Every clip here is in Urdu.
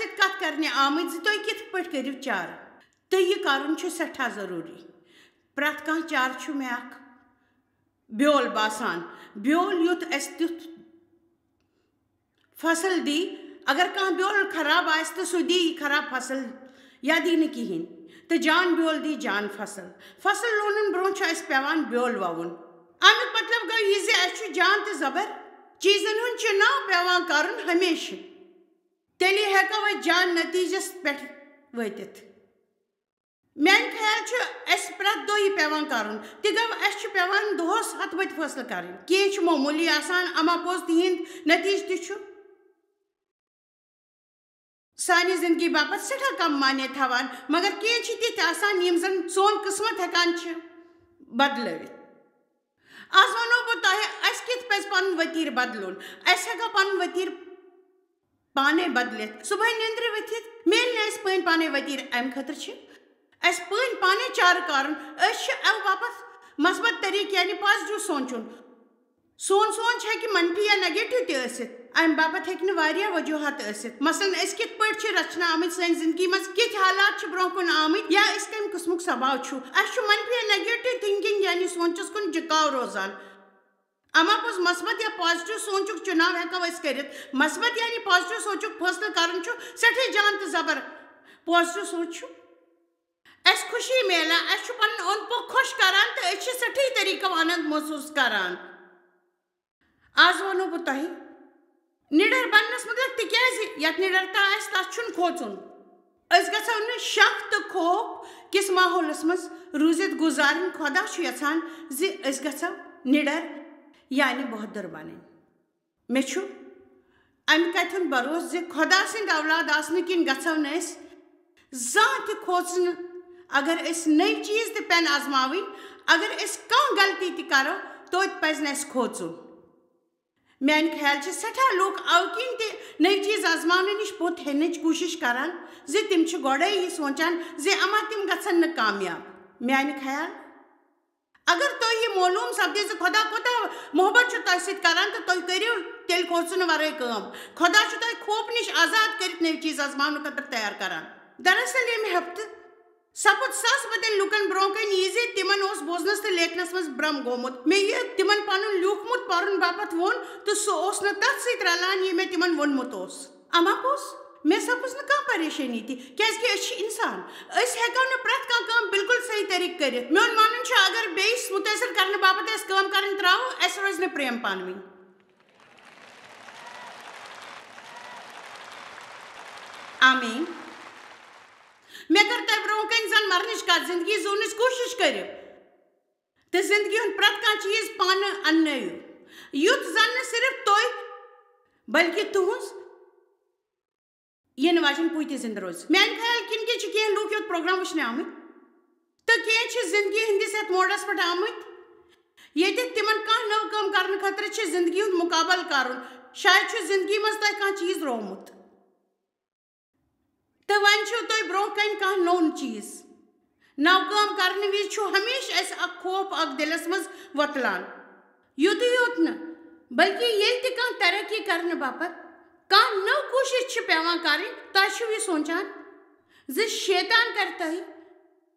ست کت کرنے آمٕتۍ زِ تُہۍ کِتھ پٲٹھۍ کٔرِو چارٕ تہٕ یہِ کَرُن چھُ سٮ۪ٹھاہ ضروٗری پرٛٮ۪تھ کانٛہہ چارٕ چھُ مےٚ اکھ بیول باسان بیول یُتھ اَسہِ تیُتھ فصل دی اگر کانٛہہ بیول خراب آسہِ تہٕ سُہ دی یہِ خراب فصل یا دی نہٕ کِہیٖنۍ تہٕ جان بیول دی جان فصل لونُن برونٛہہ چھُ اَسہِ پٮ۪وان بیول وَوُن اَمیُک مطلب گوٚو یہِ زِ اَسہِ چھُ جان تہٕ زبر چیٖزن ہُنٛد چُناو پٮ۪وان کَرُن ہمیشہٕ تیٚلے ہٮ۪کو أسۍ جان نٔتیٖجس پٮ۪ٹھ وٲتِتھ میانہِ خیال چھُ اَسہِ پرٛٮ۪تھ دۄہ یہِ پٮ۪وان کَرُن تہِ گوٚو اَسہِ چھُ پٮ۪وان دۄہس ہتہٕ بٔدۍ فٲصلہٕ کَرٕنۍ کینٛہہ چھُ معموٗلی آسان اما پوٚز تِہنٛدۍ نٔتیٖجہٕ تہِ چھُ سانہِ زندگی باپتھ سٮ۪ٹھاہ کم معنے تھاوان مگر کینٛہہ چھِ تِتھۍ آسان یِم زن سون قٕسمت ہٮ۪کان چھِ بدلٲوِتھ آز ونو بہٕ تۄہہِ اَسہِ کِتھ پزِ پنُن ؤتیٖرٕ بدلُن اَسہِ ہٮ۪کو پنُن ؤتیٖرٕ پانے بدلِتھ صبحٲے نیندرِ ؤتھِتھ میلہِ نہٕ اَسہِ پٲنۍ پانے ؤتیٖرٕ اَمہِ خٲطرٕ چھِ اَسہِ پٲنۍ پانے چارٕ کَرُن أسۍ چھِ اَمہِ باپتھ مثبت طریٖقہٕ یعنی پازٹِو سونٛچُن سون سونٛچ ہیٚکہِ منفی یا نیگیٹِو تہِ ٲسِتھ اَمہِ باپتھ ہیٚکہِ نہٕ واریاہ وجوٗہات ٲسِتھ مثلاً أسۍ کِتھ پٲٹھۍ چھِ رچنہٕ آمٕتۍ سانہِ زندگی منٛز کِتھۍ حالات چھِ برونٛہہ کُن آمٕتۍ یا أسۍ کَمہِ قٕسمُک سباو چھُ اَسہِ چھُ منفی یا نیگیٹِو تھِنکِنٛگ یعنی سونٛچس کُن جُکاو روزان اما پوٚز مثبت یا پازٹِو سونٛچُک چُناو ہٮ۪کو أسۍ کٔرِتھ مثبت یعنی پازٹِو سونٛچُک فٲصلہٕ کَرُن چھُ سٮ۪ٹھاہ جان تہٕ زبر پازٹِو سونٛچ چھُ اَسہِ خوشی میلان اَسہِ چھُ پنُن اوٚنٛد پوٚک خۄش کران تہٕ أسۍ چھِ سٮ۪ٹھاہ طریٖقو آننٛد محسوٗس کران آز ونو بہٕ تۄہہِ نِڈر بننس مُتعلق تِکیازِ یتھ نِڈرتا آسہِ تتھ چھُنہٕ کھوژُن أسۍ گژھو نہٕ شک تہٕ خوف کِس ماحولس منٛز روٗزِتھ گُزارٕنۍ خۄدا چھُ یژھان زِ أسۍ گژھو نِڈر یعنی بہادُر بنٕنۍ مےٚ چھُ امہِ کتھِ ہُنٛد بروسہٕ زِ خۄدا سٕنٛدۍ اولاد آسنہٕ کِنۍ گژھو نہٕ أسۍ زانٛہہ تہِ کھوژنہٕ اگر أسۍ نٔوۍ چیٖز تہِ پٮ۪ن آزماوٕنۍ اگر أسۍ کانٛہہ غلطی تہِ کرو توتہِ پزِ نہٕ اَسہِ کھوژُن میانہِ خیال چھِ سٮ۪ٹھاہ لُکھ اَوٕ کِنۍ تہِ نٔوۍ چیٖز آزماونہٕ نِش پوٚت ہٮ۪نٕچ کوٗشِش کران زِ تِم چھِ گۄڈے یہِ سونٛچان زِ اما تِم گژھن نہٕ کامیاب میانہِ خیال اگر تۄہہِ یہِ معلوٗم سپدِ زِ خۄدا کوٗتاہ محبت چھُ تۄہہِ سۭتۍ کران تہٕ تُہۍ کٔرِو تیٚلہِ کھوژُنہٕ ورٲے کٲم خۄدا چھُ تۄہہِ خوفہٕ نِش آزاد کٔرِتھ نٔوۍ چیٖز آزماونہٕ خٲطرٕ تیار کران دراصل ییٚمہِ ہفتہٕ سپُد ساسہٕ بٔدٮ۪ن لُکن برونٛہہ کَنہِ یہِ زِ تِمن اوس بوزنس تہٕ لیکھنس منٛز برٛم گوٚمُت مےٚ یہِ تِمن پنُن لیوٗکھمُت پرُن باپتھ ووٚن تہٕ سُہ اوس نہٕ تتھ سۭتۍ رلان یہِ مےٚ تِمن ووٚنمُت اوس اما پوٚز مےٚ سپٕز نہٕ کانٛہہ پریشٲنی تہِ کیازِ کہِ أسۍ چھِ انسان أسۍ ہٮ۪کو نہٕ پرٛٮ۪تھ کانٛہہ کٲم بالکُل صحیح طریٖقہٕ کٔرِتھ میون مانُن چھُ اگر بیٚیِس مُتٲثر کرنہٕ باپتھ أسۍ کٲم کرٕنۍ تراوو اَسہِ روزِ نہٕ پرٛیم پانہٕ ؤنۍ آمیٖن مےٚ کٔر تۄہہِ برونٛہہ کَنہِ زن مرنٕچ کتھ زندگی زونٕچ کوٗشِش کٔرِو تہٕ زندگی ہُنٛد پرٛٮ۪تھ کانٛہہ چیٖز پانہٕ اننٲیِو یُتھ زن نہٕ صرف تُہۍ بلکہِ تُہنٛز یِنہٕ واجٮ۪ن پوٗتہِ زِنٛدٕ روزِ میانہِ خیال کِنۍ کہِ چھِ کینٛہہ لُکھ یوٚت پروگرام وٕچھنہِ آمٕتۍ تہٕ کینٛہہ چھِ زندگی ہٕنٛدِس یتھ موڈس پٮ۪ٹھ آمٕتۍ ییٚتٮ۪تھ تِمن کانٛہہ نٔو کٲم کرنہٕ خٲطرٕ چھِ زندگی ہُنٛد مُقابل کرُن شاید چھُ زندگی منٛز تۄہہِ کانٛہہ چیٖز روومُت تہٕ وۄنۍ چھُو تۄہہِ برونٛہہ کَنہِ کانٛہہ نوٚن چیٖز نو کٲم کرنہٕ وِزِ چھُ ہمیشہٕ اَسہِ اکھ خوف اکھ دِلس منٛز وۄتلان یُتُے یوت نہٕ بلکہِ ییٚلہِ تہِ کانٛہہ ترقی کرنہٕ باپتھ کانٛہہ نٔو کوٗشِش چھِ پٮ۪وان کَرٕنۍ تۄہہِ چھُو یہِ سونٛچان زِ شیطان کرِ تۄہہِ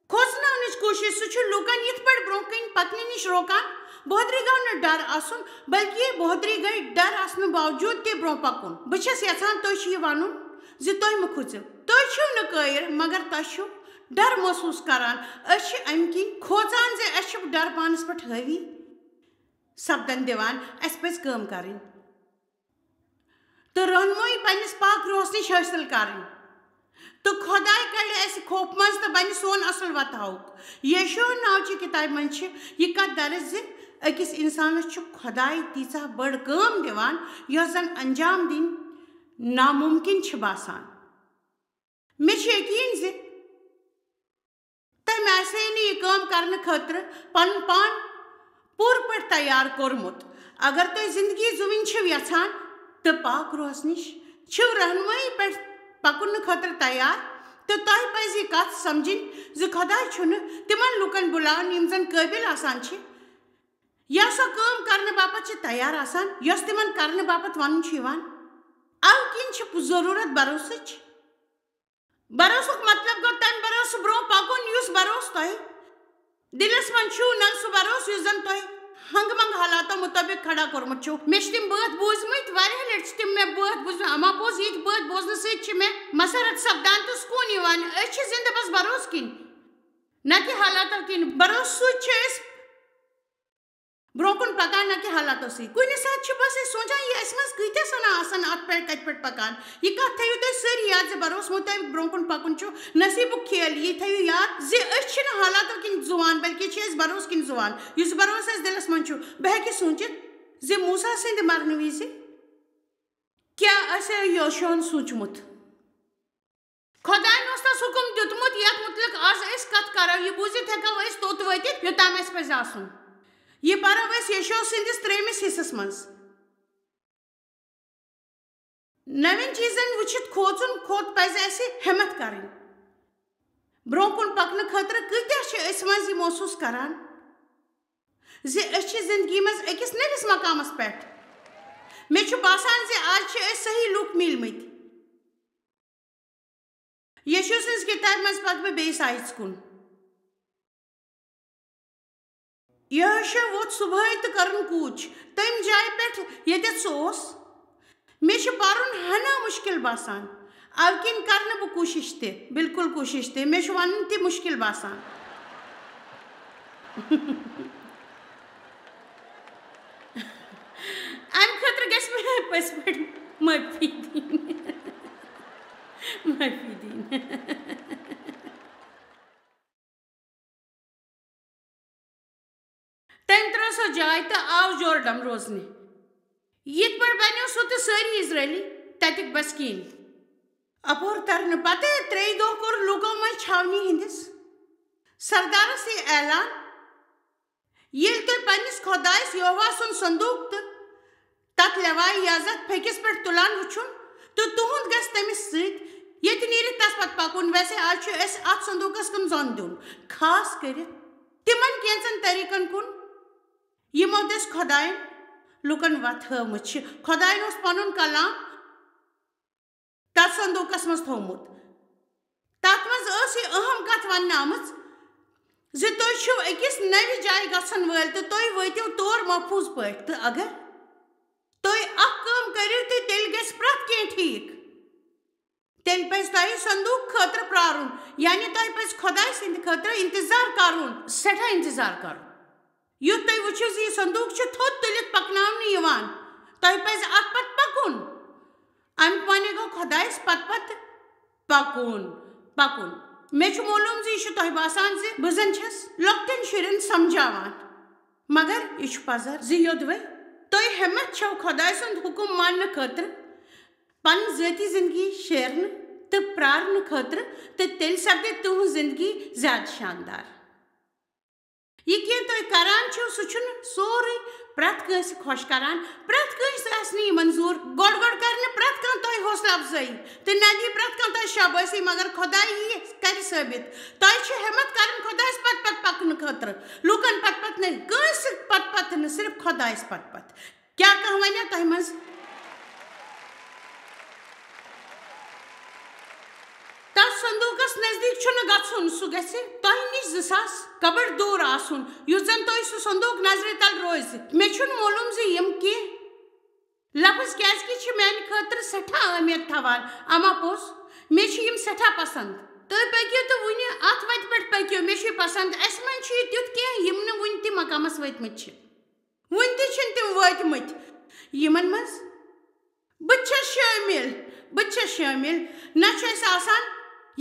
کھوژناونٕچ کوٗشِش سُہ چھُ لُکن یِتھ پٲٹھۍ برونٛہہ کَنہِ پکنہٕ نِش روکان بہتری گوٚو نہٕ ڈر آسُن بلکہِ بہتری گٔے ڈر آسنہٕ باوجوٗد تہِ برونٛہہ پکُن بہٕ چھَس یژھان تُہۍ چھِو یہِ وَنُن زِ تُہۍ مہٕ کھوٗژِو تُہۍ چھِو نہٕ قٲیِر مگر تۄہہِ چھُو ڈر محسوٗس کران أسۍ چھِ امہِ کِنۍ کھوژان زِ اَسہِ چھُ ڈر پانس پٮ۪ٹھ حٲوی سپدن دِوان اَسہِ پزِ کٲم کرٕنۍ تہٕ رہنمٲیی پننِس پاک روحس نِش حٲصِل کرٕنۍ تہٕ خۄداے کڑِ اَسہِ خوفہٕ منٛز تہٕ بنہِ سون اصل وتھاوُک یشوع ناوچہِ کِتابہِ منٛز چھِ یہِ کتھ درٕج زِ أکِس انسانس چھُ خۄداے تیٖژاہ بٔڑ کٲم دِوان یۄس زن انجام دِنۍ نامُمکِن چھِ باسان مےٚ چھُ یقیٖن زِ تٔمۍ آسہِ ہے نہٕ یہِ کٲم کرنہٕ خٲطرٕ پنُن پان پوٗرٕ پٲٹھۍ تیار کوٚرمُت اگر تُہۍ زندگی زُوٕنۍ چھِو یژھان تہٕ پاک روحس نِش چھِو رہنمٲیی پٮ۪ٹھ پکنہٕ خٲطرٕ تیار تہٕ تۄہہِ پزِ یہِ کتھ سمجھِنۍ زِ خۄداے چھُنہٕ تِمن لُکن بُلاوان یِم زن قٲبِل آسان چھِ یا سۄ کٲم کرنہٕ باپتھ چھِ تیار آسان یۄس تِمن کرنہٕ باپتھ وننہٕ چھُ یِوان اَوٕ کِنۍ چھِ ضروٗرت بروسٕچ بروسک مطلب گو تم بروس برو پکن یس بروس تہ دلس من چھو نل سہ بروس یس زن تہ ہنگ منگ حالاتو مطابق کھڑا کورمت چھو مے تم بات بوزمت واریاہ لٹ تم مے بات بوزمت اما پوز یہ بات بوزن ست مے مسرت سپدان تو سکون یوان اس چھ زندہ بس بروس کن نہ کہ حالاتو کن بروس ست چھ برو کن پکان نہ کہ حالاتو سی کن سات بس سوچان یہ اس مز کتیا سنا آسان ات پہ کت پہ پکان یہ کت تھو تھی ساری یاد زِ بروس مطابق برو کن پکن چھو نصیبک کھیل یہ تھو یاد زِ أسۍ چھِنہٕ حالاتو کن زوان بلکہ چھ اس بروس کن زوان اس بروس اس دلس من چھو بہ ہیکہ سوچت زِ موسیٰ سند مرن وز کیا اسے یوشوان سوچمت خدائن اس تس حکم دیتمت یت متعلق آز اس کت کرو یہ بوزت ہیکو اس توت وٲتِتھ یوتام اس پزِ آسُن یہ پرو اس یشوع سندس ترٛیٚیمِس حصس منٛز نوین چیزن وچھت کھوژن کھوت پزِ اسہِ ہمت کرٕنۍ برونٛہہ کُن پکنہٕ خٲطرٕ کۭتیاہ چھِ أسۍ منٛز یہِ محسوٗس کران زِ أسۍ چھِ زندگی منٛز أکِس نٔوِس مقامس پٮ۪ٹھ مےٚ چھُ باسان زِ آز چھِ أسۍ صحیح لُکھ میٖلمٕتۍ یشوع سٕنٛز کِتابہِ منٛز پکہٕ بہٕ بیٚیِس آیژ کُن یہوشع ووت صبحٲے تہٕ کٔرٕن کوٗچ تمہِ جایہِ پٮ۪ٹھ ییٚتٮ۪تھ سُہ اوس مےٚ چھُ پرُن ہنا مُشکل باسان او کِنۍ کرٕ نہٕ بہٕ کوٗشش تہِ بالکل کوٗشش تہِ مےٚ چھُ ونُن تہِ مُشکل باسان امہِ خٲطرٕ گژھِ مےٚ پٔزۍ پٲٹھۍ معٲفی دِنۍ معٲفی دِنۍ تٔمۍ ترٲو سۄ جاے تہٕ آو جوردم روزنہِ یِتھ پٲٹھۍ بنیو سُہ تہٕ سٲری اسرٲیلی تتِکۍ بسکیٖن اپور ترنہٕ پتہٕ 3 دۄہ کوٚر لوٗکو منٛز چھاونی ہٕنٛدِس سردارس یہِ اعلان ییٚلہِ تُہۍ پننِس خۄدایس یہوہ سُنٛد صندوٗق تہٕ تتھ لیوایہِ یازت پھیٚکِس پٮ۪ٹھ تُلان وٕچھُن تہٕ تُہُنٛد گژھِ تٔمِس سۭتۍ ییٚتہِ نیٖرِتھ تس پتہٕ پکُن ویسے آز چھُ اسہِ اتھ صندوٗقس کُن زوٚن دیُن خاص کٔرِتھ تِمن کینٛژن طٔریٖقن کُن یِمو دٔسۍ خۄداین لُکن وتھ ہٲومٕژ چھِ خۄداین اوس پنُن کلام تتھ صندوٗقس منٛز تھوٚومُت تتھ منٛز ٲس یہِ اہم کتھ وننہٕ آمٕژ زِ تُہۍ چھِو أکِس نوِ جایہِ گژھن وٲلۍ تہٕ تُہۍ وٲتِو تور محفوٗظ پٲٹھۍ تہٕ اگر تُہۍ اکھ کٲم کٔرِو تہٕ تیٚلہِ گژھِ پرٛٮ۪تھ کینٛہہ ٹھیٖک تیٚلہِ پزِ تۄہہِ صندوٗق خٲطرٕ پرٛارُن یعنی تۄہہِ پزِ خۄداے سٕنٛدِ خٲطرٕ انتظار کرُن سٮ۪ٹھاہ انتظار کرُن یُتھ تُہۍ وٕچھِو زِ یہِ صندوٗق چھُ تھوٚد تُلِتھ پکناونہٕ یِوان تۄہہِ پزِ اتھ پتہٕ پکُن امیُک معنی گوٚو خۄدایس پتہٕ پکُن مےٚ چھُ معلوٗم زِ یہِ چھُ تۄہہِ باسان زِ بہٕ زن چھس لۄکٹٮ۪ن شُرٮ۪ن سمجاوان مگر یہِ چھُ پزر زِ یوٚدوے تُہۍ ہمت چھو خۄداے سُنٛد حُکم ماننہٕ خٲطرٕ پنٕنۍ ذٲتی زندگی شیرنہٕ تہٕ پرٛارنہٕ خٲطرٕ تہٕ تیٚلہِ سپدِ تُہنٛز زندگی زیادٕ شاندار یہ کینٛہہ تُہۍ کران چھِو سُہ چھُنہٕ سورُے پرٛٮ۪تھ کٲنٛسہِ خۄش کران پرٛٮ۪تھ کٲنٛسہِ آسہِ نہٕ یہِ منظوٗر گۄڈٕ کرِ نہٕ پرٛٮ۪تھ کانٛہہ تۄہہِ حوصلہٕ افضٲیی تہٕ نہ دِی پرٛٮ۪تھ کانٛہہ تۄہہِ شابٲشی مگر خۄداے یی کرِ ثٲبت تۄہہِ چھِ ہمت کرٕنۍ خۄدایس پتہٕ پکنہٕ خٲطرٕ لُکن پتہٕ نہٕ کٲنٛسہِ پتہٕ نہٕ صرف خۄدایس پتہٕ کیٛاہ کانٛہہ ونیٛا تۄہہِ منٛز تتھ صندوٗقس نزدیٖک چھُنہٕ گژھُن سُہ گژھِ تۄہہِ نِش 2,000 قبر دوٗر آسُن یُس زن تۄہہِ سُہ صندوٗق نظرِ تل روزِ مےٚ چھُنہٕ معلوٗم زِ یِم کینٛہہ لفظ کیٛازِکہِ چھِ میانہِ خٲطرٕ سٮ۪ٹھاہ اہمیت تھاوان اما پوٚز مےٚ چھِ یِم سٮ۪ٹھاہ پسنٛد تُہۍ پٔکِو تہٕ وُنہِ اتھ وتہِ پٮ۪ٹھ پٔکِو مےٚ چھُ یہِ پسنٛد اسہِ منٛز چھُ یہِ تیُتھ کینٛہہ یِم نہٕ وُنہِ تہِ مقامس وٲتمٕتۍ چھِ وُنہِ تہِ چھِنہٕ تِم وٲتمٕتۍ یِمن منٛز بہٕ تہِ چھس شٲمِل نہ چھُ اسہِ آسان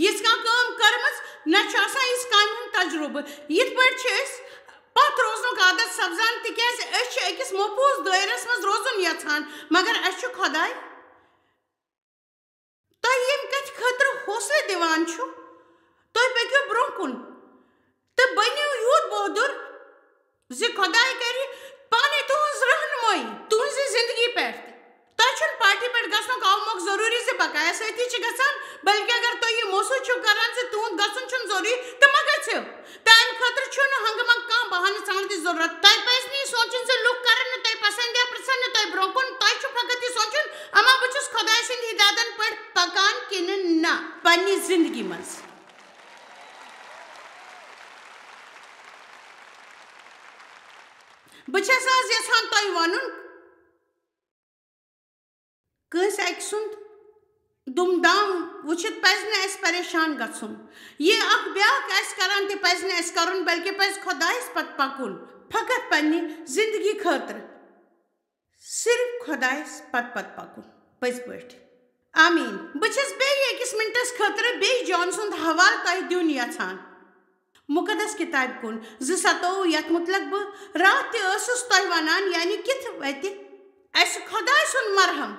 یِژھ کانٛہہ کٲم کٔرمٕژ نہ چھُ آسان یِژھ کامہِ ہُنٛد تجرُبہٕ یِتھ پٲٹھۍ چھِ أسۍ پتھ روزنُک عادت سپزان تِکیٛازِ أسۍ چھِ أکِس محفوٗظ دٲیرس منٛز روزُن یژھان مگر اسہِ چھُ خۄداے تۄہہِ ییٚمہِ کتھِ خٲطرٕ حوصلہٕ دِوان چھُ تُہۍ پٔکِو برٛونٛہہ کُن تہٕ بٔنِو یوٗت بہادُر زِ خۄداے کرِ پانے تُہنٛز رہنُمٲیی تُہنٛزِ زندگی پٮ۪ٹھ تۄہہِ چھُنہٕ پارٹی پٮ۪ٹھ گژھنُک اوموق ضروٗری زِ بقایا سۭتی چھِ گژھان بلکہِ اگر تُہۍ یہِ محسوٗس چھِو کران زِ تُہنٛد گژھُن چھُنہٕ ضروٗری تہٕ ما گٔژھِو تہٕ امہِ خٲطرٕ چھُنہٕ ہنگہٕ منگہٕ کانٛہہ بہانہٕ ژھانڈنٕچ ضروٗرت تۄہہِ پزِ نہٕ یہِ سونٛچُن زِ لُکھ کرن نہٕ تۄہہِ پسنٛد یا پرژھن نہٕ تۄہہِ برٛونٛہہ کُن تۄہہِ چھُ فقط یہِ سونٛچُن اما بہٕ چھُس خۄداے سٕنٛدۍ ہدایتن پٮ۪ٹھ پکان کِنہٕ نہ پننہِ زندگی منٛز. بہٕ چھَس آز یژھان تۄہہِ وَنُن کٲنٛسہِ اَکہِ سُنٛد دُم دام وٕچھِتھ پَزِ نہٕ اَسہِ پریشان گژھُن. یہِ اکھ بیٛاکھ آسہِ کران تہِ پَزِ نہٕ اَسہِ کَرُن بلکہِ پَزِ خۄدایَس پتہٕ پَکُن فقط پننہِ زندگی خٲطرٕ. صرف خۄدایَس پتہٕ پَکُن پٔزۍ پٲٹھۍ. آمیٖن. بہٕ چھَس بیٚیہِ أکِس مِنٹَس خٲطرٕ بیٚیہِ جان سُنٛد حوالہٕ تۄہہِ دیُن یژھان مُقدس کِتابہِ کُن 2:27 یَتھ مُتعلق بہٕ راتھ تہِ ٲسٕس تۄہہِ وَنان یعنی کِتھ وَتہِ اَسہِ خۄداے سُنٛد مرہم.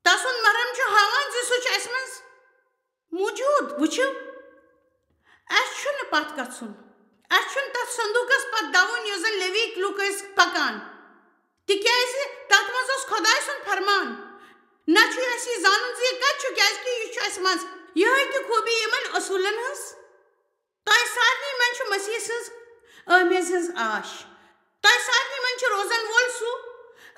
تسُنٛد مرہم چھُ ہاوان زِ سُہ چھُ اَسہِ منٛز موٗجوٗد. وٕچھِو اَسہِ چھُنہٕ پتھ گژھُن. اَسہِ چھُنہٕ تَتھ صندوٗقَس پتہٕ دَوُن یُس زَن لیویٖک لُکھ ٲسۍ پَکان تِکیٛازِ تَتھ منٛز اوس خۄداے سُنٛد فرمان. نہ چھُ اَسہِ یہِ زانُن زِ یہِ کَتہِ چھُ کیٛازِکہِ یہِ چھُ اَسہِ منٛز. یِہوٚے تہِ خوٗبی یِمن اصوٗلن ہٕنٛز. تۄہہِ سارنٕے منٛز چھُ مسیح سٕنٛز ٲمیز ہٕنٛز آش. تۄہہِ سارنٕے منٛز چھُ روزن وول سُہ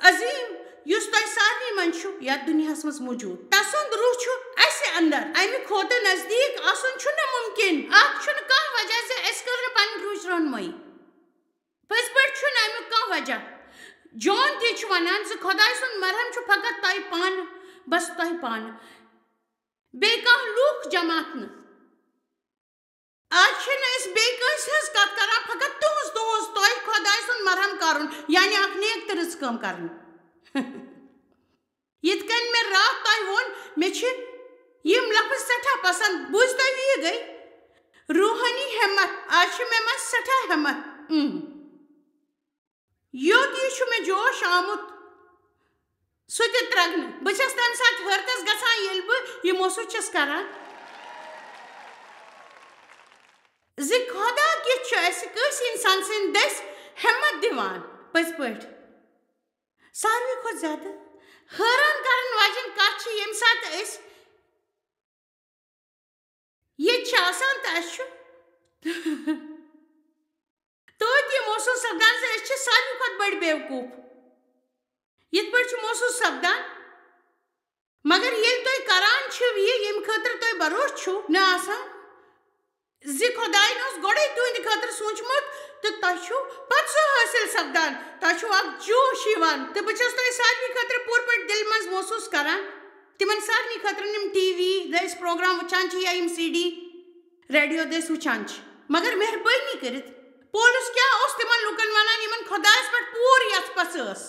عظیٖم یُس تۄہہِ سارنٕے منٛز چھُ یتھ دُنیاہس منٛز موٗجوٗد. تسُنٛد روح چھُ اَسہِ انٛدر. اَمہِ کھۄتہٕ نزدیٖک آسُن چھُنہٕ مُمکِن. اَتھ چھُنہٕ کانٛہہ وجہ زِ اَسہِ کٔر نہٕ پنٕنۍ روحٕچ رہنمٲیی. پٔزۍ پٲٹھۍ چھُنہٕ اَمیُک کانٛہہ وجہ. جان تہِ چھُ وَنان زِ خۄداے سُنٛد مرہم چھُ فقط تۄہہِ پانہٕ بس تۄہہِ پانہٕ بیٚیہِ کانٛہہ لوٗکھ جماعت نہٕ. آز چھِنہٕ أسۍ بیٚیہِ کٲنٛسہِ ہٕنٛز کتھ کران فقط تُہٕنٛز تۄہہِ خۄداے سُنٛد مرہم کرُن یعنی اکھ نیک تہٕ رٕژ کٲم کرٕنۍ. یِتھ کٔنۍ مےٚ راتھ تۄہہِ ووٚن مےٚ چھِ یِم لفظ سٮ۪ٹھاہ پسنٛد. بوٗزتو یہِ گٔے روحٲنی ہٮ۪مت. آز چھِ مےٚ منٛز سٮ۪ٹھاہ ہٮ۪مت. یوٚت یہِ چھُ مےٚ جوش آمُت سُہ تہِ ترٛگنہٕ. بہٕ چھَس تَمہِ ساتہٕ حٲرتس گژھان ییٚلہِ بہٕ یہِ محسوٗس چھَس کران زِ خۄدا کِتھ چھُ اَسہِ کٲنٛسہِ اِنسان سٕنٛدِ دٔسۍ ہٮ۪مت دِوان. پٔزۍ پٲٹھۍ ساروی کھۄتہٕ زیادٕ حٲران کرن واجیٚنۍ کتھ چھِ ییٚمہِ ساتہٕ أسۍ ییٚتہِ چھِ آسان تہٕ اَسہِ چھُ توتہِ یہِ محسوٗس سپدان زِ أسۍ چھِ ساروی کھۄتہٕ بٔڑۍ بیوقوٗف. یِتھ پٲٹھۍ چھُ محسوٗس سپدان مگر ییٚلہِ تُہۍ کران چھِو یہِ ییٚمہِ خٲطرٕ تۄہہِ بروسہٕ چھُو نہٕ آسان زِ خۄدایَن اوس گۄڈَے تُہنٛدِ خٲطرٕ سوٗنٛچمُت تہٕ تۄہہِ چھُو پتہٕ سُہ حٲصِل سپدان. تۄہہِ چھُو اکھ جوش یِوان تہٕ بہٕ چھَس تۄہہِ سارنٕے خٲطرٕ پوٗرٕ پٲٹھۍ دِلہِ منٛز محسوٗس کران تِمن سارنٕے خٲطرٕ یِم ٹی وی دٔسۍ پروگرام وٕچھان چھِ یا یِم CD ریڈیو دٔسۍ وٕچھان چھِ. مگر مہربٲنی کٔرِتھ پولس کیٛاہ اوس تِمن لُکن وَنان یِمن خۄدایَس پٮ۪ٹھ پوٗرٕ یَژھ ٲس.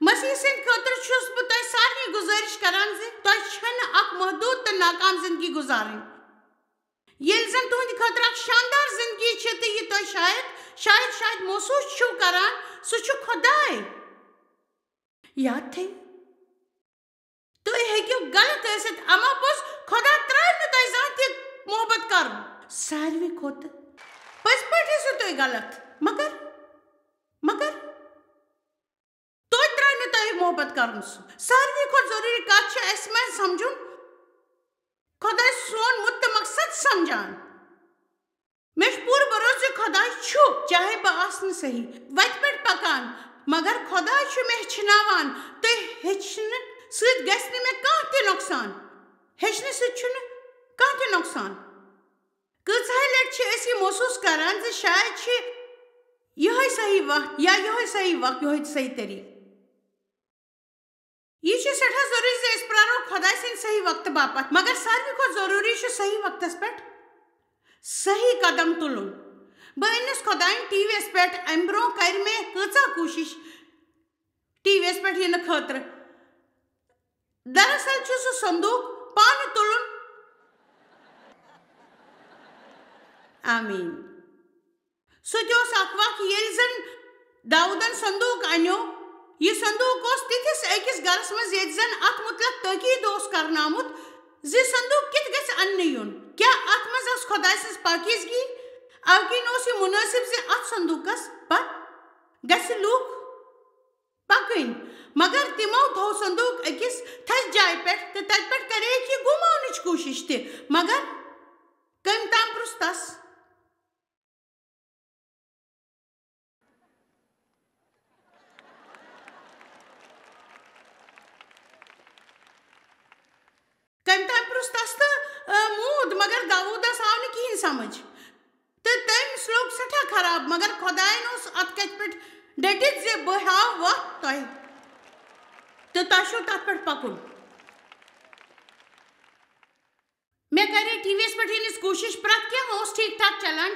مسیح سٕنٛدِ خٲطرٕ چھُس بہٕ تۄہہِ سارنٕے گُزٲرِش کران زِ تۄہہِ چھنہٕ اکھ محدوٗد تہٕ ناکام زندگی گُزارٕنۍ. ییٚلہِ زن تُہنٛدِ خٲطرٕ اکھ شاندار زندگی چھِ تہٕ یہِ تۄہہِ شاید محسوٗس چھِو کران سُہ چھُ خۄداے. یاد تھٲیِو تُہۍ ہیٚکِو غلط ٲسِتھ اما پوٚز خۄدا ترٛایہِ نہٕ تۄہہِ زانٛہہ تہِ محبت کرُن. ساروی کھۄتہٕ پٔزۍ پٲٹھۍ ٲسِو تُہۍ غلط مگر توتہِ ترٛایہِ نہٕ تۄہہِ محبت کرُن. سُہ ساروی کھۄتہٕ ضروٗری کتھ چھِ اَسہِ منٛز سمجُن خۄداے سون مُد تہٕ مقصد سمجھان. مےٚ چھُ پوٗرٕ بروسہٕ زِ خۄداے چھُ چاہے بہٕ آسہٕ نہٕ صحیح وتہِ پٮ۪ٹھ پکان مگر خۄداے چھُ مےٚ ہیٚچھناوان تہٕ ہیٚچھنہٕ سۭتۍ گژھِ نہٕ مےٚ کانٛہہ تہِ نۄقصان. ہیٚچھنہٕ سۭتۍ چھُنہٕ کانٛہہ تہِ نۄقصان. کۭژاہ لٹہِ چھِ أسۍ یہِ محسوٗس کران زِ شاید چھِ یِہوٚے صحیح وقت یا یِہوٚے صحیح وقت یِہوٚے صحیح طریٖقہٕ. یہِ چھُ سٮ۪ٹھاہ ضروٗری زِ أسۍ پرٛارو خۄداے سٕنٛدِ صحیح وقتہٕ باپتھ مگر ساروی کھۄتہٕ ضروٗری چھُ صحیح وقتس پٮ۪ٹھ صحیح قدم تُلُن. بہٕ أنِس خۄدایَن ٹی وی یَس پٮ۪ٹھ اَمہِ برٛونٛہہ کرِ مےٚ کۭژاہ کوٗشِش ٹی وی یَس پٮ۪ٹھ یِنہٕ خٲطرٕ. دراصل چھُ سُہ صندوٗق پانہٕ تُلُن. آمیٖن. سُہ تہِ اوس اکھ وقت ییٚلہِ زن داوٗدن صندوٗق اَنیو. یہِ صندوٗق اوس تِتھِس أکِس گرس منٛز ییٚتہِ زن اتھ مُتعلق تٲکیٖد اوس کرناومُت زِ صندوٗق کِتھ گژھِ اننہٕ یُن. کیٛاہ اتھ منٛز ٲس خۄداے سٕنٛز پاکیٖزگی؟ اَوٕ کِنۍ اوس یہِ مُنٲسِب زِ اتھ صندوٗقس پتہٕ گژھِ لُکھ پکٕنۍ مگر تِمو تھوٚو صندوٗق أکِس تھزِ جایہِ پٮ۪ٹھ تہٕ تتہِ پٮ۪ٹھ کرییکھ یہِ گُماونٕچ کوٗشِش تہِ مگر کٔمۍ تام پرُژھ تس کٔمۍ تام خراب مگر خدائن اس ات کت پہ ڈٹت زِ بہ ہاو وقت تہ تو تہ چھو تت پہ پکن میں کرے ٹی وی یس پہ ینس کوشش پریت کینٛہہ اوس ٹھیک ٹھاک چلان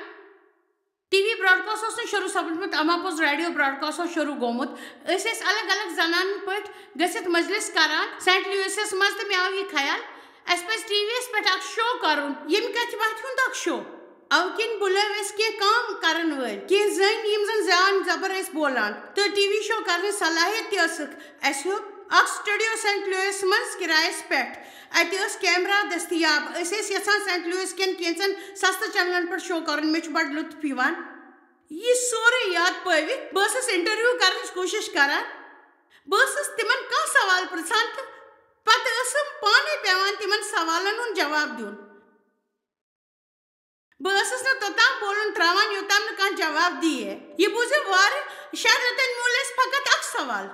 ٹی وی براڈ کاسٹ اوس نہٕ شروع سپدمُت اما پوٚز ریڈیو براڈ کاسٹ اوس شروع گوٚمُت أسۍ ٲسۍ الگ الگ زنانن پٲٹھۍ گٔژھِتھ مجلس کران سینٹ لویسس منٛز تہٕ مےٚ آو یہِ خیال اَسہِ پَزِ ٹی وی یس پٮ۪ٹھ اکھ شو کرُن ییٚمہِ کتھِ وتھِ ہُنٛد اکھ شو او کِنۍ بُلٲو اَسہِ کینٛہہ کٲم کرن وٲلۍ کینٛہہ زٔنۍ یِم زن زان زبر ٲسۍ بولان تہٕ ٹی وی شو کرنٕچ صلٲحیت تہِ ٲسٕکھ اَسہِ ہیوٚت اکھ سٹوڈیو سینٹ لویس منٛز کرایس پٮ۪ٹھ اتہِ ٲس کیمرا دٔستیاب أسۍ ٲسۍ یژھان سینٹ لویس کٮ۪ن کینٛژن سستہٕ چنلن پٮ۪ٹھ شو کرُن مےٚ چھُ بڑٕ لطف یِوان یہ سورُے یاد پٲوِتھ بہٕ ٲسٕس انٹرویو کرنٕچ کوٗشش کران بہٕ ٲسٕس تِمن کانٛہہ سوال پرژھان تہٕ پتہٕ ٲسٕم پانے پیوان تِمن سوالن ہُنٛد جواب دیُن بہٕ ٲسٕس نہٕ توٚتام بولُن تراوان یوٚتام نہٕ کانٛہہ جواب دِیہِ یہِ بوٗزِو واریاہ 6 رٮ۪تن میوٗل اَسہِ فقط اکھ سوال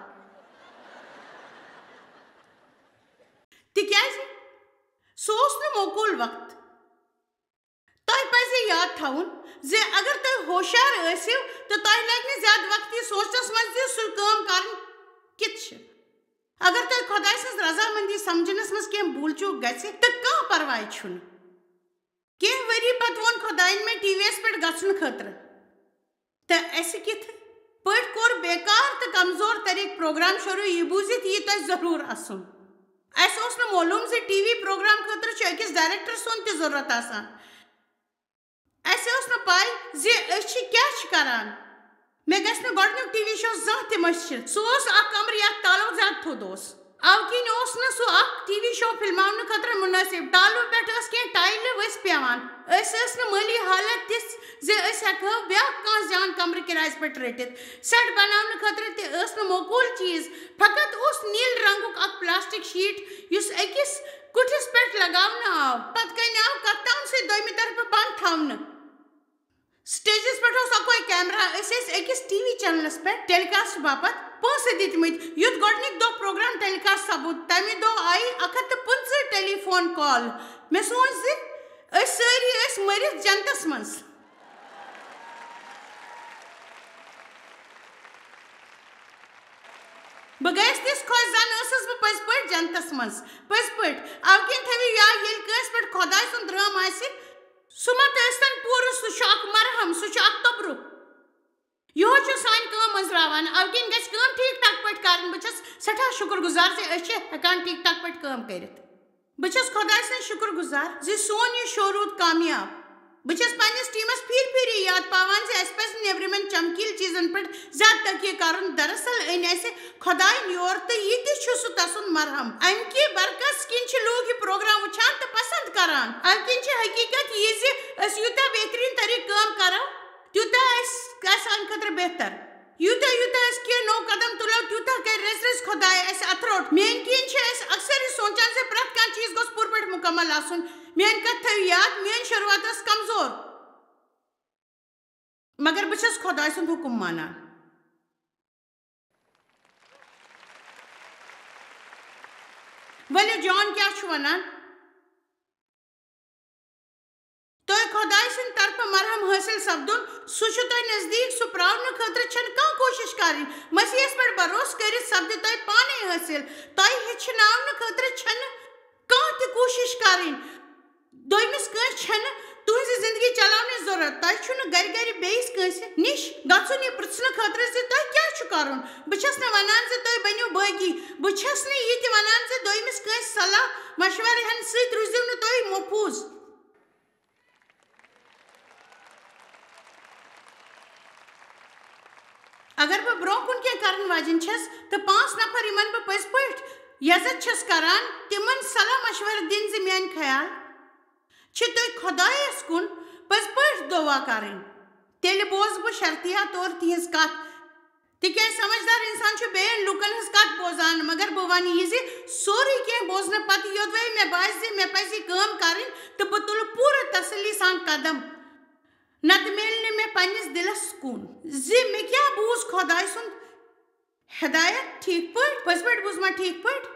تِکیازِ سُہ اوس نہٕ موکوٗل وقت تۄہہِ پزِ یاد تھاوُن زِ اگر تُہۍ ہوشیار ٲسِو تہٕ تۄہہِ لگہِ نہٕ زیادٕ وقت یہِ سونٛچنس منٛز زِ سُہ کٲم کرٕنۍ کِتھ چھِ اگر تۄہہِ خۄداے سٕنٛز رضامندی سمجھنس منٛز کینٛہہ بھوٗل چوٗک گژھِ تہٕ کانٛہہ پرواے چھُنہٕ کینٛہہ ؤری پتہٕ ووٚن خۄداین مےٚ ٹی وی یس پٮ۪ٹھ گژھنہٕ خٲطرٕ تہٕ اَسہِ کِتھ پٲٹھۍ کوٚر بیکار تہٕ کمزور طریٖقہٕ پروگرام شروٗع یہِ بوٗزِتھ یی تۄہہِ ضروٗر اَسُن اَسہِ اوس نہٕ معلوٗم زِ ٹی وی پروگرام خٲطرٕ چھُ أکِس ڈایریکٹر سُنٛد تہِ ضروٗرت آسان اَسہِ ٲس نہٕ پاے زِ أسۍ چھِ کیٛاہ چھِ کران مےٚ گژھِ نہٕ گۄڈنیُک ٹی وی شو زانٛہہ تہِ مٔشِتھ سُہ اوس اکھ کمرٕ یتھ تالو زیادٕ تھوٚد اوس او کِنۍ اوس نہٕ سُہ اکھ ٹی وی شو فِلماونہٕ خٲطرٕ مُنٲسِب ٹالوٕ پٮ۪ٹھ ٲس کینٛہہ ٹایلہٕ ؤسۍ پیوان أسۍ ٲسۍ نہٕ مٲلی حالت تِژھ زِ أسۍ ہٮ۪کہو بیٛاکھ کانٛہہ زان کمرٕ کرایس پٮ۪ٹھ رٔٹِتھ سیٹ بناونہٕ خٲطرٕ تہِ ٲس نہٕ موکوٗل چیٖز فقط اوس نیٖل رنٛگُک اکھ پلاسٹک شیٖٹ یُس أکِس کُٹھِس پٮ۪ٹھ لگاونہٕ آو پتہٕ کنہِ آو کپتان سۭتۍ دوٚیمہِ طرفہٕ بنٛد تھاونہٕ سٹیجس پٮ۪ٹھ اوس اکوے کیمرا أسۍ ٲسۍ أکِس ٹی وی چنلس پٮ۪ٹھ ٹیلی کاسٹ باپتھ پونٛسہٕ دِتمٕتۍ یُتھ گۄڈنِکۍ دۄہ پروگرام ٹیلی کاسٹ سپُد تمہِ دۄہ آیہِ 115 ٹیلی فون کال مےٚ سوٗنٛچ زِ أسۍ سٲری ٲسۍ مٔرِتھ جنتس منٛز بہٕ گٔیَس تِژھ خۄش زن ٲسٕس بہٕ پٔزۍ پٲٹھۍ جنتس منٛز پٔزۍ پٲٹھۍ او کِنۍ تھٲوِو یاد ییٚلہِ کٲنٛسہِ پٮ۪ٹھ خۄداے سُنٛد رحم آسہِ سُہ مہ ٲسۍتن پوٗرٕ سُہ چھُ اکھ مرہم سُہ چھُ اکھ توٚبرُک یِہوے چھُ سانہِ کٲم أنٛزراوان او کِنۍ گژھِ کٲم ٹھیٖک ٹھاک پٲٹھۍ کرٕنۍ بہٕ چھَس سٮ۪ٹھاہ شُکر گُزار زِ أسۍ چھِ ہٮ۪کان ٹھیٖک ٹھاک پٲٹھۍ کٲم کٔرِتھ بہٕ چھَس خۄداے سٕنٛز شُکر گُزار زِ سون یہِ شو روٗد کامیاب بہٕ چھَس پنٛنِس ٹیٖمس پھِرِ پھِرِ یاد پاوان زِ اَسہِ پَزِ نیٚبرِمٮ۪ن چمکیٖل چیٖزن پٮ۪ٹھ زیادٕ تٔکیہِ کرُن دراصل أنۍ اَسہِ خۄدایَن یور تہٕ یہِ تہِ چھُ سُہ تسُنٛد مرہم اَمہِ کہِ برعکس کِنۍ چھِ لوٗکھ یہِ پروگرام وٕچھان تہٕ پسنٛد کران اَمہِ کِنۍ چھِ حقیٖقت یہِ زِ أسۍ یوٗتاہ بہتریٖن طریٖقہٕ کٲم کرو تیوٗتاہ آسہِ سانہِ خٲطرٕ بہتر یوٗتاہ یوٗتاہ أسۍ کینٛہہ نوٚو قدم تُلو تیوٗتاہ کرِ رٕژ رٕژ خۄداے اَسہِ اَتھروٹ میٛٲنۍ کِنۍ چھِ أسۍ اکثر یہِ سونٛچان زِ پرٛٮ۪تھ کانٛہہ چیٖز گوٚژھ پوٗرٕ پٲٹھۍ مُکمل آسُن میٛٲنۍ کتھ تھٲیِو یاد میٛٲنۍ شروعات ٲس کمزور مگر بہٕ چھَس خۄداے سُنٛد حُکُم مانان ؤلِو جان کیٛاہ چھُ وَنان تۄہہِ خۄداے سٕنٛدِ طرفہٕ مرہم حٲصِل سپدُن سُہ چھُ تۄہہِ نزدیٖک سُہ پرٛاونہٕ خٲطرٕ چھَنہٕ کانٛہہ کوٗشِش کَرٕنۍ مسیحس پٮ۪ٹھ بروسہٕ کٔرِتھ سپدِ تۄہہِ پانے حٲصِل تۄہہِ ہیٚچھناونہٕ خٲطرٕ چھَنہٕ کانٛہہ تہِ کوٗشِش کَرٕنۍ دوٚیمِس کٲنٛسہِ چھَنہٕ تُہٕنٛزِ زندگی چلاونٕچ ضروٗرت تۄہہِ چھُنہٕ گرِ گرِ بیٚیِس کٲنٛسہِ نِش گژھُن یہِ پرٛژھنہٕ خٲطرٕ زِ تۄہہِ کیٛاہ چھُ کَرُن بہٕ چھَس نہٕ وَنان زِ تُہۍ بٔنِو بٲقی بہٕ چھَس نہٕ یہِ تہِ وَنان زِ دوٚیمِس کٲنٛسہِ صلاح مشورٕ ہٮ۪نہٕ سۭتۍ روٗزِو نہٕ تُہۍ محفوٗظ اگر بہٕ برونٛہہ کُن کینٛہہ کرن واجٮ۪ن چھَس تہٕ 5 نفر یِمن بہٕ پٔزۍ پٲٹھۍ عزت چھَس کران تِمن صلاح مشورٕ دِنۍ زِ میٛانہِ خیال چھِ تُہۍ خۄدایس کُن پٔزۍ پٲٹھۍ دُعا کرٕنۍ تیٚلہِ بوزٕ بہٕ شرطیا طور تِہنٛز کتھ تِکیٛازِ سمجھدار اِنسان چھُ بیٚیَن لُکن ہٕنٛز کتھ بوزان مگر بہٕ ونہٕ یہِ زِ سورُے کینٛہہ بوزنہٕ پتہٕ یوٚدوَے مےٚ باسہِ زِ مےٚ پزِ یہِ کٲم کرٕنۍ تہٕ بہٕ تُلہٕ پوٗرٕ تسلی سان قدم نتہٕ میلہِ نہٕ مےٚ پنٛنِس دِلس سکوٗن زِ مےٚ کیٛاہ بوٗز خۄداے سُنٛد ہدایت ٹھیٖک پٲٹھۍ پٔزۍ پٲٹھۍ بوٗزما ٹھیٖک پٲٹھۍ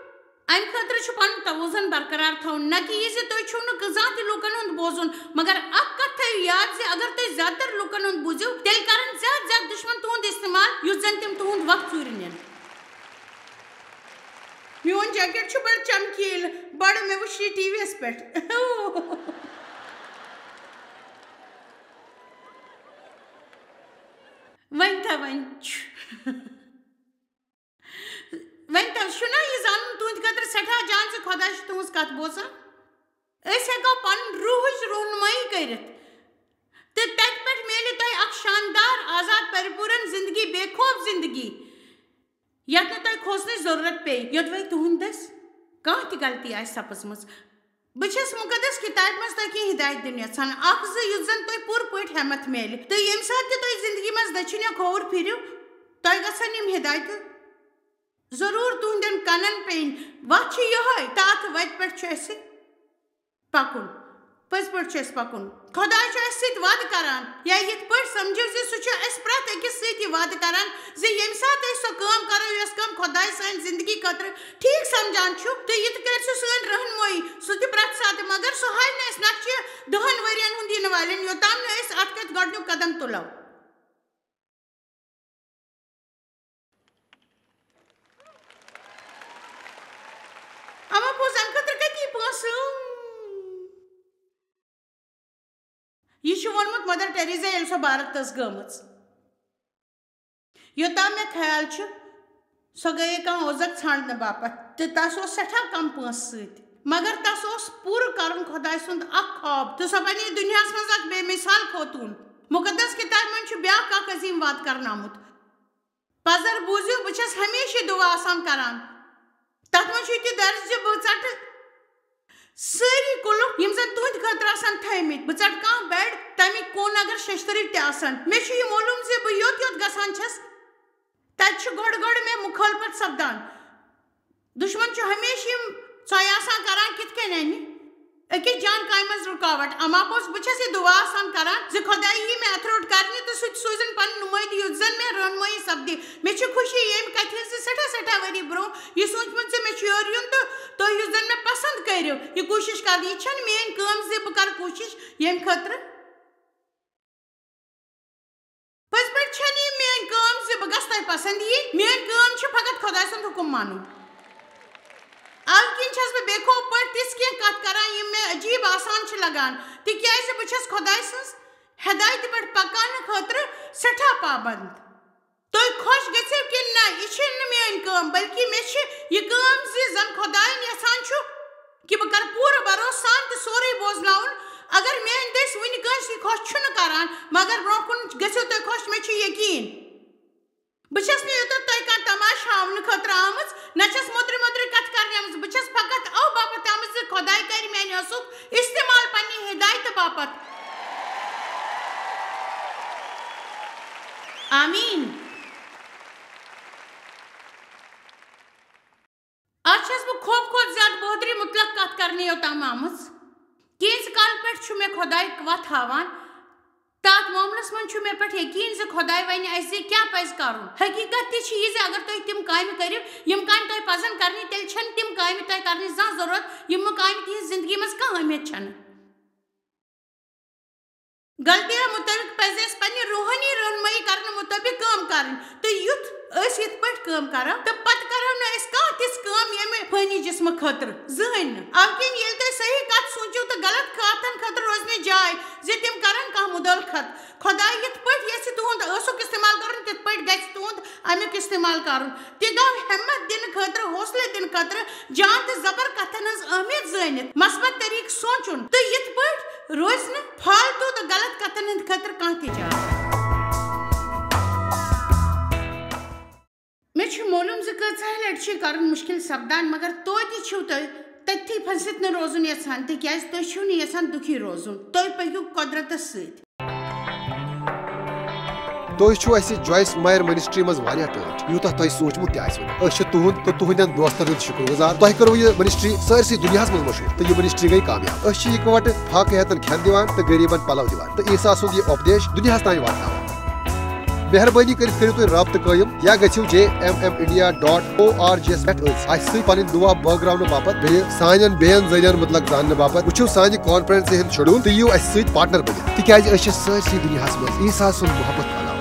ام خاطر چھ پن توازن برقرار تھاون نہ کہ یہ تھی چھو نہ کزاں تہ لوکن ہند بوزن مگر اک کت تھو یاد زِ اگر تھی زیادہ تر لوکن ہند بوزو تیل کرن زیادہ زیادہ دشمن تہند استعمال یُس زن تم تہند وقت ژوٗرِ نِن میون جیکٹ چھ بڑ چمکیل بڑ مے وچھ یہ ٹی وی یس پٮ۪ٹھ ون تھا چھُنا یہ زانُن تُہنٛدِ خٲطرٕ سٮ۪ٹھاہ جان زِ خۄدا چھُ تُہٕنٛز کتھ بوزان أسۍ ہٮ۪کو پنُن روحٕچ رہنمٲیی کٔرِتھ تہٕ تتہِ پٮ۪ٹھ میلہِ تۄہہِ اکھ شاندار آزاد پرپوٗرن زندگی بے خوف زندگی یتھ نہٕ تۄہہِ کھوژنٕچ ضروٗرت پیٚیہِ یوٚدوَے تُہنٛد دٔسۍ کانٛہہ تہِ غلطی آسہِ سپٕزمٕژ بہٕ چھَس مُقدس کِتابہِ منٛز تۄہہِ کینٛہہ ہدایت دِنۍ یژھان اکھ زٕ یُتھ زن تۄہہِ پوٗرٕ پٲٹھۍ ہٮ۪مت میلہِ تہٕ ییٚمہِ ساتہٕ تہِ تُہۍ زندگی منٛز دٔچھِنۍ یا کھووُر پھِرِو تۄہہِ گژھن یِم ہدایتہٕ ضروٗر تُہنٛدٮ۪ن کنن پیٚنۍ وتھ چھِ یِہوٚے تتھ وتہِ پٮ۪ٹھ چھُ اَسہِ پکُن پٔزۍ پٲٹھۍ چھُ اَسہِ پکُن خۄدا چھُ اَسہِ سۭتۍ وعدٕ کران یا یِتھ پٲٹھۍ سمجھِو زِ سُہ چھُ اَسہِ پرٛٮ۪تھ أکِس سۭتۍ یہِ وعدٕ کران زِ ییٚمہِ ساتہٕ أسۍ سۄ کٲم کرو یۄس کٲم خۄداے سانہِ زندگی خٲطرٕ ٹھیٖک سمجھان چھُ تہٕ یہِ تہِ کرِ سُہ سٲنۍ رہنمٲیی سُہ تہِ پرٛٮ۪تھ ساتہٕ مگر سُہ ہاوِ نہٕ اَسہِ نقشہِ 10 ؤرین ہُنٛد یِنہٕ والٮ۪ن یوٚتام نہٕ أسۍ اَتھ کَتھِ گۄڈنیُک قدم تُلو اما پوٚز اَمہِ خٲطرٕ کَتہِ یی پونٛسہٕ یہ چھُ ووٚنمُت مدر ٹیریزا ییٚلہِ سۄ بھارت ٲس گٔمٕژ یوٚتام مےٚ خیال چھُ سۄ گٔیے کانٛہہ اوزق ژھانڈنہٕ باپتھ تہٕ تس اوس سٮ۪ٹھاہ کم پونٛسہٕ سۭتۍ مگر تس اوس پوٗرٕ کرُن خۄداے سُنٛد اکھ خواب تہٕ سۄ بنے دُنیاہس منٛز اکھ بے مثال خوتوٗن مُقدس کِتابہِ منٛز چھُ بیٛاکھ اکھ عظیٖم وعدٕ کرنومُت پزر بوٗزِو بہٕ چھَس ہمیشہِ یہِ دُعا آسان کران تتھ منٛز چھُ تہِ درج زِ بہٕ ژٹہٕ سٲری کُلُف یِم زن تُہنٛدِ خٲطرٕ آسن تھٲیمٕتۍ بہٕ ژٹہٕ کانٛہہ بٮ۪ڈ تمیُک کوٗن اگر شیٚشتٕرٕے تہِ آسن مےٚ چھُ یہِ معلوٗم زِ بہٕ یوٚت یوٚت گژھان چھَس تتہِ چھُ گۄڈٕ مےٚ مُخٲلفت سپدان دُشمن چھُ ہمیشہِ یِم ژۄیہِ آسان کران کِتھ کٔنۍ انہِ أکِس جان کامہِ منٛز رُکاوٹ اما پوٚز بہٕ چھَس یہِ دُعا آسان کران زِ خۄداے یی مےٚ اَتھروٹ کرنہِ تہٕ سُہ تہِ سوٗزِن پنُن نُمٲیدٕ یُتھ زن مےٚ رہنمٲیی سپدِ مےٚ چھِ خوشی ییٚمہِ کتھِ ہٕنٛز زِ سٮ۪ٹھاہ ؤری برونٛہہ یہِ سوٗنٛچمُت زِ مےٚ چھُ یورٕ یُن تہٕ تُہۍ یُس زن مےٚ پسنٛد کٔرِو یہِ کوٗشِش کرنہٕ یہِ چھَنہٕ میٲنۍ کٲم زِ بہٕ کرٕ کوٗشِش ییٚمہِ خٲطرٕ پٔزۍ پٲٹھۍ چھَنہٕ یہِ میٲنۍ کٲم زِ بہٕ گژھٕ تۄہہِ پسنٛد یِنۍ میٲنۍ کٲم چھِ فقط خۄداے سُنٛد حُکُم مانُن اَوٕ کِنۍ چھَس بہٕ بے خوف پٲٹھۍ تِژھ کینٛہہ کتھ کران یِم مےٚ عجیٖب آسان چھِ لگان تِکیازِ بہٕ چھَس خۄداے سٕنٛز ہدایتہِ پٮ۪ٹھ پکاونہٕ خٲطرٕ سٮ۪ٹھاہ پابنٛد تُہۍ خۄش گٔژھِو کِنہٕ نہ یہِ چھِنہٕ میٲنۍ کٲم بلکہِ مےٚ چھِ یہِ کٲم زِ زن خۄدایَن یژھان چھُ کہِ بہٕ کرٕ پوٗرٕ بھروسہٕ سان تہٕ سورُے بوزناوُن اگر میٲنۍ دٔسۍ وُنہِ کٲنٛسہِ خۄش چھُنہٕ کران مگر برونٛہہ کُن گٔژھِو تُہۍ خۄش مےٚ چھُ یقیٖن بہٕ چھَس نہٕ یوٚتَتھ تۄہہِ کانٛہہ تماشہٕ ہاونہٕ خٲطرٕ آمٕژ نہ چھَس موٚدرِ موٚدرِ کتھٕ کرنہِ آمٕژ بہٕ چھَس فقط اَوٕ باپتھ آمٕژ زِ خۄداے کرِ میانہِ ٲسُک استعمال پننہِ ہدایتہٕ باپتھ آمیٖن آز چھَس بہٕ خوف کھۄتہٕ زیادٕ بہتری مُتلق کتھ کرنہِ یوٚتام آمٕژ کینٛژِ کالہٕ پٮ۪ٹھ چھُ مےٚ خۄداے وتھ ہاوان تتھ معاملس منٛز چھُ مےٚ پٮ۪ٹھ یقیٖن زِ خۄداے وَنہِ اَسہِ زِ کیٛاہ پزِ کرُن حقیٖقت تہِ چھِ یہِ زِ اگر تُہۍ تِم کامہِ کٔرِو یِم کامہِ تۄہہِ پزن کرنہِ تیٚلہِ چھنہٕ تِم کامہِ تۄہہِ کرنٕچ زانٛہہ ضروٗرت یِمہٕ کامہِ تِہنٛزِ زندگی منٛز کانٛہہ اہمیت چھنہٕ غلطیو مُطٲبِق پزِ اَسہِ پننہِ روحٲنی رہنمٲیی کرنہٕ مُطٲبِق کٲم کرٕنۍ تہٕ أسۍ یِتھ پٲٹھۍ کٲم کرو تہٕ پتہٕ کرو نہٕ أسۍ کانٛہہ تِژھ کٲم ییٚمہِ فٲنی جسمہٕ خٲطرٕ زٕہٕنۍ نہٕ اَوٕ کِنۍ ییٚلہِ تُہۍ صحیح کتھ سوٗنٛچِو تہٕ غلط کَتھن خٲطرٕ روزِ نہٕ جاے زِ تِم کرن کانٛہہ مُدٲخلت خۄداے یِتھ پٲٹھۍ یژھِ تُہُنٛد ٲسُک استعمال کرُن تِتھ پٲٹھۍ گژھِ تُہُنٛد امیُک استعمال کرُن تہِ گوٚو ہٮ۪مت دِنہٕ خٲطرٕ حوصلہٕ دِنہٕ خٲطرٕ جان تہٕ زبر کتھن ہٕنٛز اہمیت زٲنِتھ مثبت طریٖقہٕ سونٛچُن تہٕ یِتھ پٲٹھۍ روزِ نہٕ فالتوٗ تہٕ غلط کتھن ہٕنٛدِ خٲطرٕ کانٛہہ تہِ جاے مےٚ چھُ معلوٗم زِ کۭژاہ لٹہِ چھُ کرُن مُشکِل سپدان مگر توتہِ چھِو تُہۍ تٔتھی پھٔسِتھ نہٕ روزُن یژھان تِکیازِ تُہۍ چھِو نہٕ یژھان دُکھی روزُن تُہۍ پٔکِو قۄدرتس سۭتۍ تُہۍ چھِو اَسہِ جویس مایر منسٹری منٛز واریاہ ٹٲٹھۍ یوٗتاہ تۄہہِ سوٗنٛچمُت تہِ آسِوٕ نہٕ أسۍ چھِ تُہُنٛد تہٕ تُہنٛدٮ۪ن دوستن ہُنٛد شُکر گُزار تۄہہِ کٔروٕ یہِ منسٹری سٲرسٕے دُنیاہس منٛز مشہوٗر تہٕ یہِ منسٹری گٔیہِ کامیاب أسۍ چھِ اِکوٹہٕ فاقہٕ ہٮ۪تن کھٮ۪ن دِوان تہٕ غریٖبن پلو دِوان تہٕ عیٖسا سُنٛد یہِ اُپدیش دُنیاہس تانۍ واتناوان مہربانی کٔرِتھ کٔرِو تُہۍ رابطہٕ قٲیِم یا گٔژھِو jmmindia.org پٮ۪ٹھ اَسہِ سۭتۍ پنٕنۍ دُعا بٲگراونہٕ باپتھ بیٚیہِ سانٮ۪ن بیٚین ذٔریعن مُتعلق زاننہٕ باپتھ وٕچھِو سانہِ کانفرنسہِ ہُنٛد شیڈوٗل تہٕ یِیِو اَسہِ سۭتۍ پارٹنر بٔنِتھ تِکیازِ أسۍ چھِ سٲرسٕے دُنیاہس منٛز عیسیٰ سُنٛد محبت پھٔہلاوان